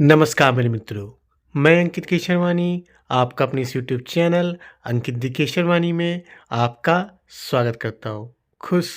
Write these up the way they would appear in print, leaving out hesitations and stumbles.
नमस्कार मेरे मित्रों, मैं अंकित केशरवानी आपका अपने इस YouTube channel Ankit the Kesharwani में आपका स्वागत करता हूँ। खुश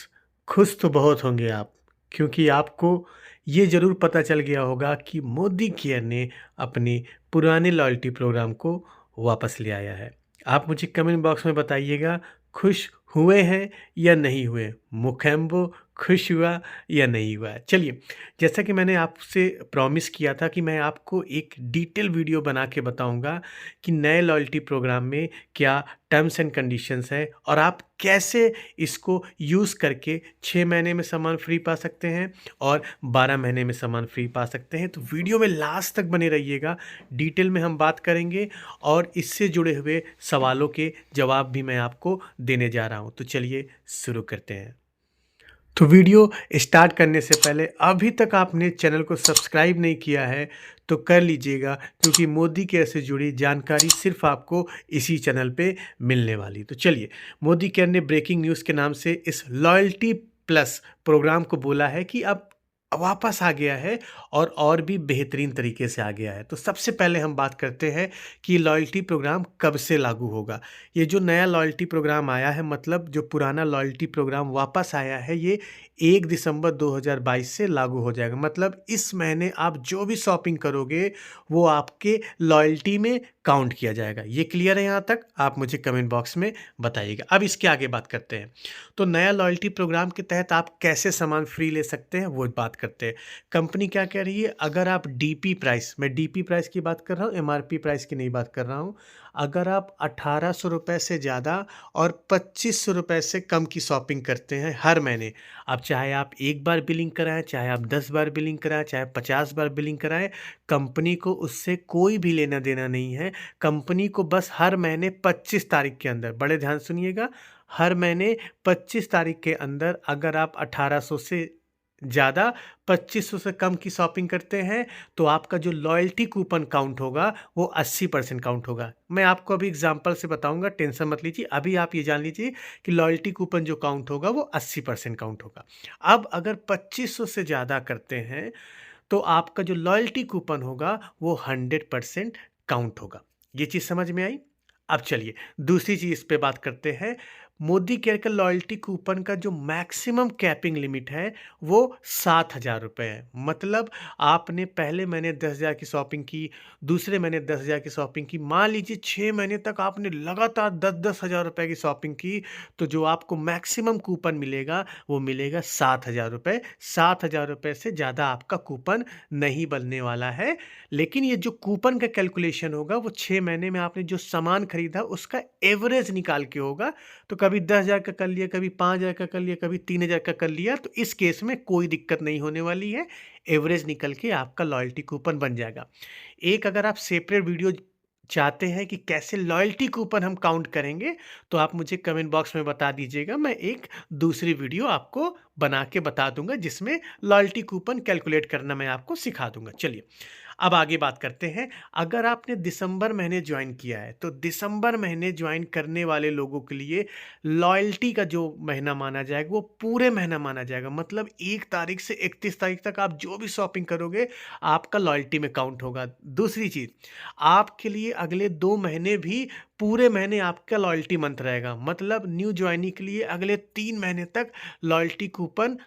खुश तो बहुत होंगे आप, क्योंकि आपको ये ज़रूर पता चल गया होगा कि मोदी केयर ने अपने पुराने लॉयल्टी प्रोग्राम को वापस ले आया है। आप मुझे कमेंट बॉक्स में बताइएगा, खुश हुए हैं या नहीं हुए? मुखेम्बो खुश हुआ या नहीं हुआ? चलिए, जैसा कि मैंने आपसे प्रॉमिस किया था कि मैं आपको एक डिटेल वीडियो बना के बताऊंगा कि नए लॉयल्टी प्रोग्राम में क्या टर्म्स एंड कंडीशंस है और आप कैसे इसको यूज़ करके 6 महीने में सामान फ्री पा सकते हैं और 12 महीने में सामान फ्री पा सकते हैं। तो वीडियो में लास्ट तक बने रहिएगा, डिटेल में हम बात करेंगे और इससे जुड़े हुए सवालों के जवाब भी मैं आपको देने जा रहा हूँ। तो चलिए शुरू करते हैं। तो वीडियो स्टार्ट करने से पहले अभी तक आपने चैनल को सब्सक्राइब नहीं किया है तो कर लीजिएगा, क्योंकि मोदी केयर से जुड़ी जानकारी सिर्फ आपको इसी चैनल पे मिलने वाली। तो चलिए, मोदी केयर ने ब्रेकिंग न्यूज़ के नाम से इस लॉयल्टी प्लस प्रोग्राम को बोला है कि अब वापस आ गया है और भी बेहतरीन तरीके से आ गया है। तो सबसे पहले हम बात करते हैं कि लॉयल्टी प्रोग्राम कब से लागू होगा। ये जो नया लॉयल्टी प्रोग्राम आया है, मतलब जो पुराना लॉयल्टी प्रोग्राम वापस आया है, ये 1 दिसंबर 2022 से लागू हो जाएगा। मतलब इस महीने आप जो भी शॉपिंग करोगे वो आपके लॉयल्टी में काउंट किया जाएगा। ये क्लियर है यहाँ तक? आप मुझे कमेंट बॉक्स में बताइएगा। अब इसके आगे बात करते हैं। तो नया लॉयल्टी प्रोग्राम के तहत आप कैसे सामान फ्री ले सकते हैं वो बात करते हैं। कंपनी क्या कह रही है, अगर आप डीपी प्राइस, मैं डीपी प्राइस की बात कर रहा हूँ, एमआरपी प्राइस की नहीं बात कर रहा हूँ। अगर आप 1800 रुपये से ज़्यादा और 2500 रुपये से कम की शॉपिंग करते हैं हर महीने, अब चाहे आप एक बार बिलिंग कराएं, चाहे आप 10 बार बिलिंग कराएं, चाहे 50 बार बिलिंग कराएं, कंपनी को उससे कोई भी लेना देना नहीं है। कंपनी को बस हर महीने 25 तारीख के अंदर, बड़े ध्यान सुनिएगा, हर महीने 25 तारीख के अंदर अगर आप 1800 से ज़्यादा 2500 से कम की शॉपिंग करते हैं तो आपका जो लॉयल्टी कूपन काउंट होगा वो 80% काउंट होगा। मैं आपको अभी एग्जांपल से बताऊंगा, टेंशन मत लीजिए। अभी आप ये जान लीजिए कि लॉयल्टी कूपन जो काउंट होगा वो 80% काउंट होगा। अब अगर 2500 से ज़्यादा करते हैं तो आपका जो लॉयल्टी कूपन होगा वो 100% काउंट होगा। ये चीज़ समझ में आई? अब चलिए दूसरी चीज़ पे बात करते हैं। मोदी केयर का लॉयल्टी कूपन का जो मैक्सिमम कैपिंग लिमिट है वो 7,000 रुपये है। मतलब आपने पहले महीने 10,000 की शॉपिंग की, दूसरे महीने 10,000 की शॉपिंग की, मान लीजिए 6 महीने तक आपने लगातार 10-10 हज़ार रुपये की शॉपिंग की, तो जो आपको मैक्सिमम कूपन मिलेगा वो मिलेगा 7,000 रुपये। 7,000 रुपये से ज़्यादा आपका कूपन नहीं बनने वाला है। लेकिन ये जो कूपन का कैलकुलेशन होगा वो 6 महीने में आपने जो सामान खरीदा उसका एवरेज निकाल के होगा। तो कभी 10,000 का कर लिया, कभी 5,000 का कर लिया, कभी 3,000 का कर लिया, तो इस केस में कोई दिक्कत नहीं होने वाली है। एवरेज निकल के आपका लॉयल्टी कूपन बन जाएगा। एक अगर आप सेपरेट वीडियो चाहते हैं कि कैसे लॉयल्टी कूपन हम काउंट करेंगे, तो आप मुझे कमेंट बॉक्स में बता दीजिएगा। मैं एक दूसरी वीडियो आपको बना के बता दूंगा जिसमें लॉयल्टी कूपन कैलकुलेट करना मैं आपको सिखा दूंगा। चलिए अब आगे बात करते हैं। अगर आपने दिसंबर महीने ज्वाइन किया है तो दिसंबर महीने ज्वाइन करने वाले लोगों के लिए लॉयल्टी का जो महीना माना जाएगा वो पूरे महीना माना जाएगा। मतलब 1 तारीख से 31 तारीख तक आप जो भी शॉपिंग करोगे आपका लॉयल्टी में काउंट होगा। दूसरी चीज़, आपके लिए अगले 2 महीने भी पूरे महीने आपका लॉयल्टी मंथ रहेगा। मतलब न्यू ज्वाइनी के लिए अगले 3 महीने तक लॉयल्टी कूपन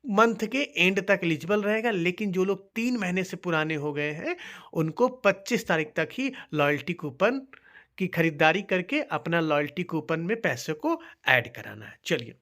मंथ के एंड तक एलिजिबल रहेगा। लेकिन जो लोग 3 महीने से पुराने हो गए हैं उनको 25 तारीख तक ही लॉयल्टी कूपन की खरीदारी करके अपना लॉयल्टी कूपन में पैसे को ऐड कराना है। चलिए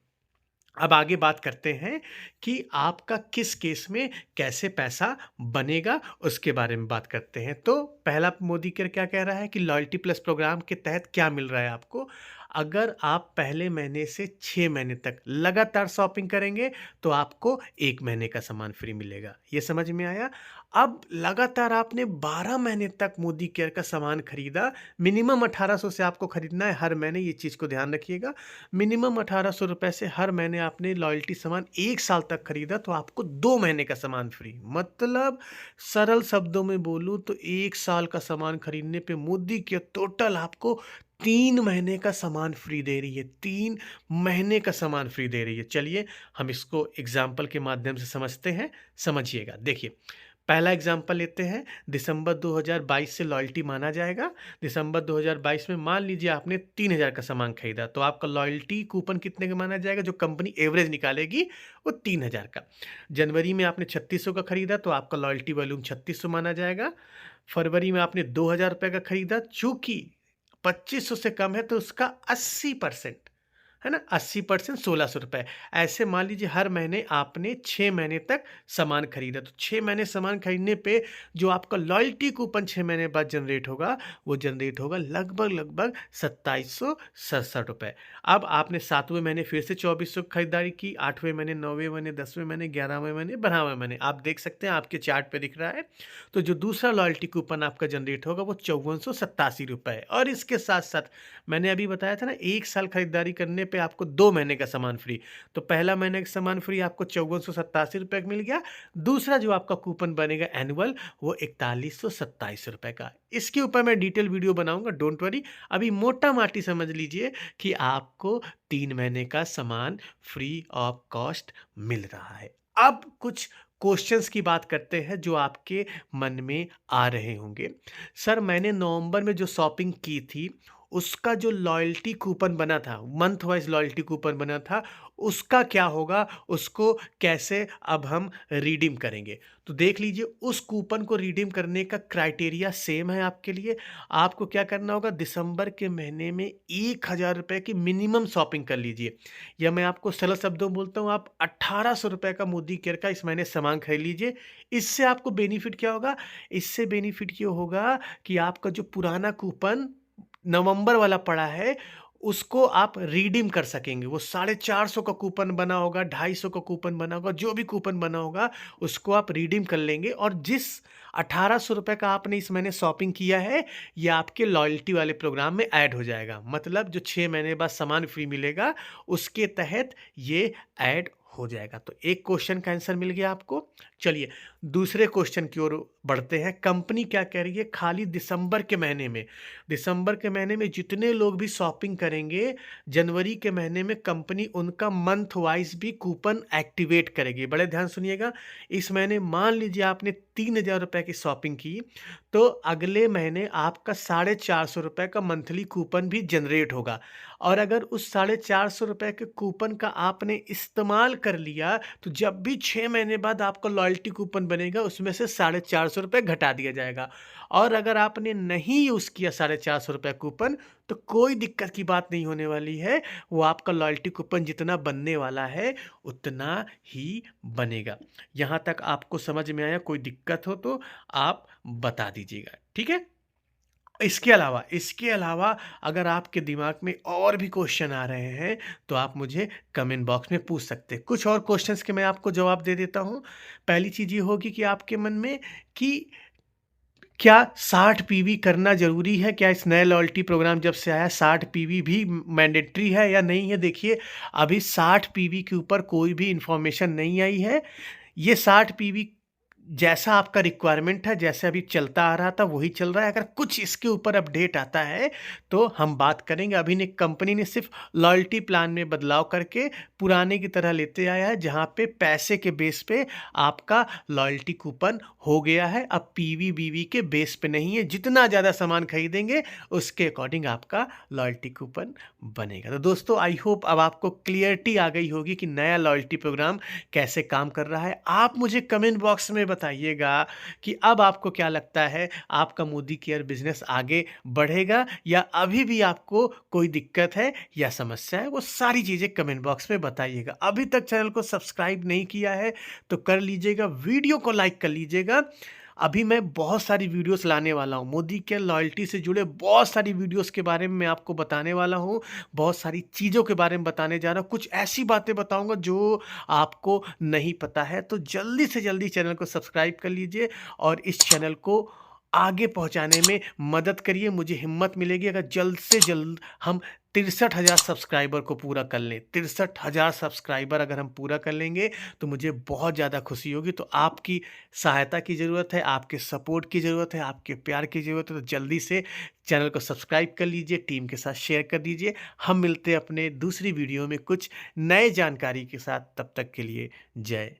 अब आगे बात करते हैं कि आपका किस केस में कैसे पैसा बनेगा, उसके बारे में बात करते हैं। तो पहला, मोदी केयर क्या कह रहा है कि लॉयल्टी प्लस प्रोग्राम के तहत क्या मिल रहा है आपको। अगर आप पहले महीने से 6 महीने तक लगातार शॉपिंग करेंगे तो आपको 1 महीने का सामान फ्री मिलेगा। ये समझ में आया? अब लगातार आपने 12 महीने तक मोदी केयर का सामान खरीदा, मिनिमम 1800 से आपको खरीदना है हर महीने, ये चीज़ को ध्यान रखिएगा। मिनिमम 1800 रुपये से हर महीने आपने लॉयल्टी सामान 1 साल तक खरीदा तो आपको 2 महीने का सामान फ्री। मतलब सरल शब्दों में बोलूँ तो 1 साल का सामान खरीदने पे मोदी के टोटल आपको 3 महीने का सामान फ्री दे रही है। 3 महीने का सामान फ्री दे रही है। चलिए हम इसको एग्जाम्पल के माध्यम से समझते हैं, समझिएगा। देखिए, पहला एग्जांपल लेते हैं, दिसंबर 2022 से लॉयल्टी माना जाएगा। दिसंबर 2022 में मान लीजिए आपने 3000 का सामान खरीदा, तो आपका लॉयल्टी कूपन कितने का माना जाएगा, जो कंपनी एवरेज निकालेगी वो 3000 का। जनवरी में आपने 3600 का खरीदा, तो आपका लॉयल्टी वॉल्यूम 3600 माना जाएगा। फरवरी में आपने 2000 रुपये का खरीदा, चूंकि 2500 से कम है तो उसका 80%, है ना, 80% 1600 रुपये। ऐसे मान लीजिए हर महीने आपने 6 महीने तक सामान खरीदा, तो 6 महीने सामान खरीदने पे जो आपका लॉयल्टी कूपन 6 महीने बाद जनरेट होगा, वो जनरेट होगा लगभग लगभग 2767 रुपये। अब आपने 7वें महीने फिर से 2400 खरीदारी की, 8वें महीने, 9वें महीने, 10वें महीने, 11वें महीने, 12वें महीने, आप देख सकते हैं आपके चार्ट पे दिख रहा है। तो जो दूसरा लॉयल्टी कूपन आपका जनरेट होगा वो 5487 रुपये है। और इसके साथ साथ मैंने अभी बताया था ना, 1 साल खरीदारी करने पे आपको 2 महीने का सामान फ्री। तो पहला महीने का सामान फ्री आपको 5487 रुपये का मिल गया। दूसरा जो आपका कूपन बनेगा एनुअल, वो 4127 रुपये का। इसके ऊपर मैं डिटेल वीडियो बनाऊंगा, डोंट वरी। अभी मोटा माटी समझ लीजिए कि आपको 3 महीने का सामान फ्री ऑफ कॉस्ट मिल रहा है। अब कुछ क्वेश्चंस की बात करते हैं जो आपके मन में आ रहे होंगे। सर, मैंने नवंबर में जो शॉपिंग की थी, उसका जो लॉयल्टी कूपन बना था, मंथ वाइज लॉयल्टी कूपन बना था, उसका क्या होगा, उसको कैसे अब हम रिडीम करेंगे? तो देख लीजिए, उस कूपन को रिडीम करने का क्राइटेरिया सेम है आपके लिए। आपको क्या करना होगा, दिसंबर के महीने में 1000 रुपये की मिनिमम शॉपिंग कर लीजिए, या मैं आपको सरल शब्दों में बोलता हूँ, आप 1800 रुपये का मोदी केयर का इस महीने सामान खरीद लीजिए। इससे आपको बेनिफिट क्या होगा? इससे बेनिफिट ये होगा कि आपका जो पुराना कूपन नवंबर वाला पड़ा है, उसको आप रिडीम कर सकेंगे। वो 450 का कूपन बना होगा, 250 का कूपन बना होगा, जो भी कूपन बना होगा उसको आप रिडीम कर लेंगे। और जिस 1800 रुपये का आपने इस महीने शॉपिंग किया है, ये आपके लॉयल्टी वाले प्रोग्राम में ऐड हो जाएगा। मतलब जो 6 महीने बाद सामान फ्री मिलेगा, उसके तहत ये ऐड हो जाएगा। तो एक क्वेश्चन का आंसर मिल गया आपको। चलिए दूसरे क्वेश्चन की ओर बढ़ते हैं। कंपनी क्या कह रही है, खाली दिसंबर के महीने में जितने लोग भी शॉपिंग करेंगे, जनवरी के महीने में कंपनी उनका मंथ वाइज भी कूपन एक्टिवेट करेगी। बड़े ध्यान सुनिएगा, इस महीने मान लीजिए आपने 3000 रुपये की शॉपिंग की, तो अगले महीने आपका 450 रुपये का मंथली कूपन भी जनरेट होगा। और अगर उस 450 रुपये के कूपन का आपने इस्तेमाल कर लिया, तो जब भी 6 महीने बाद आपका लॉयल्टी कूपन बनेगा, उसमें से 450 रुपये घटा दिया जाएगा। और अगर आपने नहीं यूज़ किया 450 रुपये कूपन, तो कोई दिक्कत की बात नहीं होने वाली है। वो आपका लॉयल्टी कूपन जितना बनने वाला है उतना ही बनेगा। यहाँ तक आपको समझ में आया? कोई दिक्कत हो तो आप बता दीजिएगा, ठीक है? इसके अलावा अगर आपके दिमाग में और भी क्वेश्चन आ रहे हैं, तो आप मुझे कमेंट बॉक्स में पूछ सकते हैं। कुछ और क्वेश्चंस के मैं आपको जवाब दे देता हूँ। पहली चीज़ ये होगी कि आपके मन में कि क्या 60 पीवी करना ज़रूरी है? क्या इस नए लॉयल्टी प्रोग्राम जब से आया 60 पीवी भी मैंडेटरी है या नहीं है? देखिए, अभी 60 पीवी के ऊपर कोई भी इन्फॉर्मेशन नहीं आई है। ये 60 पीवी जैसा आपका रिक्वायरमेंट है, जैसे अभी चलता आ रहा था वही चल रहा है। अगर कुछ इसके ऊपर अपडेट आता है तो हम बात करेंगे। अभी ने कंपनी ने सिर्फ लॉयल्टी प्लान में बदलाव करके पुराने की तरह लेते आया है, जहां पे पैसे के बेस पे आपका लॉयल्टी कूपन हो गया है। अब पीवी बीवी के बेस पे नहीं है। जितना ज़्यादा सामान खरीदेंगे उसके अकॉर्डिंग आपका लॉयल्टी कूपन बनेगा। तो दोस्तों, आई होप अब आपको क्लियरिटी आ गई होगी कि नया लॉयल्टी प्रोग्राम कैसे काम कर रहा है। आप मुझे कमेंट बॉक्स में बताइएगा कि अब आपको क्या लगता है, आपका मोदी केयर बिजनेस आगे बढ़ेगा या अभी भी आपको कोई दिक्कत है या समस्या है? वो सारी चीज़ें कमेंट बॉक्स में बताइएगा। अभी तक चैनल को सब्सक्राइब नहीं किया है तो कर लीजिएगा, वीडियो को लाइक कर लीजिएगा। अभी मैं बहुत सारी वीडियोस लाने वाला हूँ, मोदी केयर लॉयल्टी से जुड़े बहुत सारी वीडियोस के बारे में मैं आपको बताने वाला हूँ। बहुत सारी चीज़ों के बारे में बताने जा रहा हूँ। कुछ ऐसी बातें बताऊँगा जो आपको नहीं पता है। तो जल्दी से जल्दी चैनल को सब्सक्राइब कर लीजिए और इस चैनल को आगे पहुंचाने में मदद करिए। मुझे हिम्मत मिलेगी अगर जल्द से जल्द हम 63,000 सब्सक्राइबर को पूरा कर लें। 63,000 सब्सक्राइबर अगर हम पूरा कर लेंगे तो मुझे बहुत ज़्यादा खुशी होगी। तो आपकी सहायता की ज़रूरत है, आपके सपोर्ट की ज़रूरत है, आपके प्यार की ज़रूरत है। तो जल्दी से चैनल को सब्सक्राइब कर लीजिए, टीम के साथ शेयर कर दीजिए। हम मिलते हैं अपने दूसरी वीडियो में कुछ नए जानकारी के साथ। तब तक के लिए जय